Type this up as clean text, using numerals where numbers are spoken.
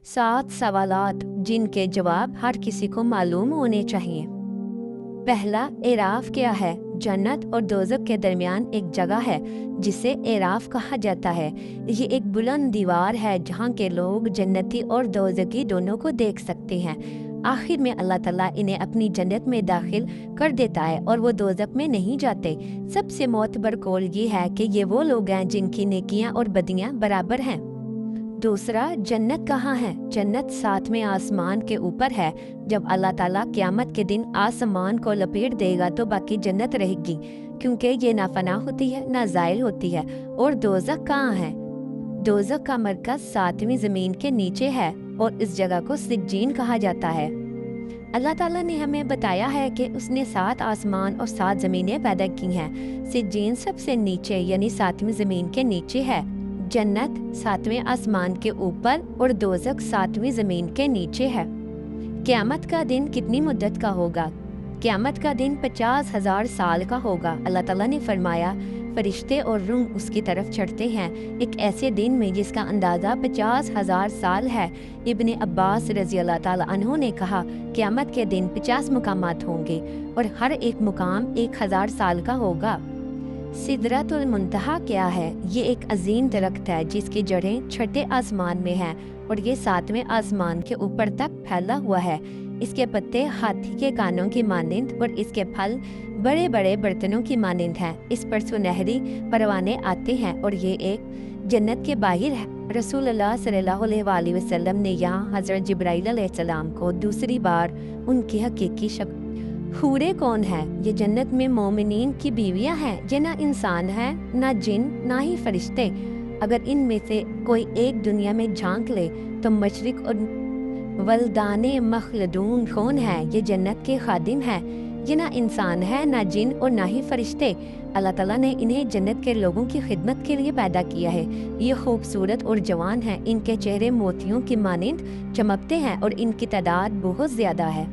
7 सवालात जिनके जवाब हर किसी को मालूम होने चाहिए। पहला, एराफ क्या है? जन्नत और दोज़ख के दरमियान एक जगह है जिसे एराफ कहा जाता है। ये एक बुलंद दीवार है जहाँ के लोग जन्नती और दोज़खी दोनों को देख सकते हैं। आखिर में अल्लाह ताला इन्हें अपनी जन्नत में दाखिल कर देता है और वो दोज़ख में नहीं जाते। सबसे मोतबर कौल ये है कि ये वो लोग हैं जिनकी नेकियां और बदियां बराबर हैं। दूसरा, जन्नत कहाँ है? जन्नत 7वें आसमान के ऊपर है। जब अल्लाह ताला क़यामत के दिन आसमान को लपेट देगा तो बाकी जन्नत रहेगी, क्योंकि ये ना फना होती है ना ज़ाइल होती है। और दोज़ख कहाँ है? दोज़ख का मरकज़ 7वीं ज़मीन के नीचे है और इस जगह को सिज्जीन कहा जाता है। अल्लाह ताला ने हमें बताया है कि उसने 7 आसमान और 7 ज़मीनें पैदा की हैं। सिज्जीन सबसे नीचे यानी 7वीं ज़मीन के नीचे है, जन्नत 7वें आसमान के ऊपर और दोज़ख 7वीं ज़मीन के नीचे है। क़यामत का दिन कितनी मुद्दत का होगा? क़यामत का दिन 50,000 साल का होगा। अल्लाह ताला ने फरमाया, फरिश्ते और रूह उसकी तरफ चढ़ते हैं एक ऐसे दिन में जिसका अंदाज़ा 50,000 साल है। इब्ने अब्बास रज़ी अल्लाह ताला अन्हु ने कहा, क़यामत के दिन 50 मुकामात होंगे और हर एक मुकाम 1000 साल का होगा। सिदरतुल मुंतहा क्या है? ये एक अजीम दरख्त है जिसकी जड़ें छठे आसमान में हैं और ये 7वें आसमान के ऊपर तक फैला हुआ है। इसके पत्ते हाथी के कानों की मानिंद और इसके फल बड़े बड़े बर्तनों की मानिंद हैं। इस पर सुनहरी परवाने आते हैं और ये एक जन्नत के बाहिर है। रसूलुल्लाह सल्लल्लाहु अलैहि वसल्लम ने यहाँ हज़रत जिब्राइल अलैहिस्सलाम को दूसरी बार उनकी हकीकी शक्ल। हूरे कौन है? ये जन्नत में मोमिनीन की बीवियां हैं। ये ना इंसान है, ना जिन, ना ही फरिश्ते। अगर इनमें से कोई एक दुनिया में झांक ले तो मशरिक और वल्दाने मखलदून कौन है? ये जन्नत के खादिम हैं। ये ना इंसान है, ना जिन और ना ही फरिश्ते। अल्लाह ताला ने इन्हें जन्नत के लोगों की खिदमत के लिए पैदा किया है। ये खूबसूरत और जवान हैं। इनके चेहरे मोतियों की मानिंद चमकते हैं और इनकी तादाद बहुत ज़्यादा है।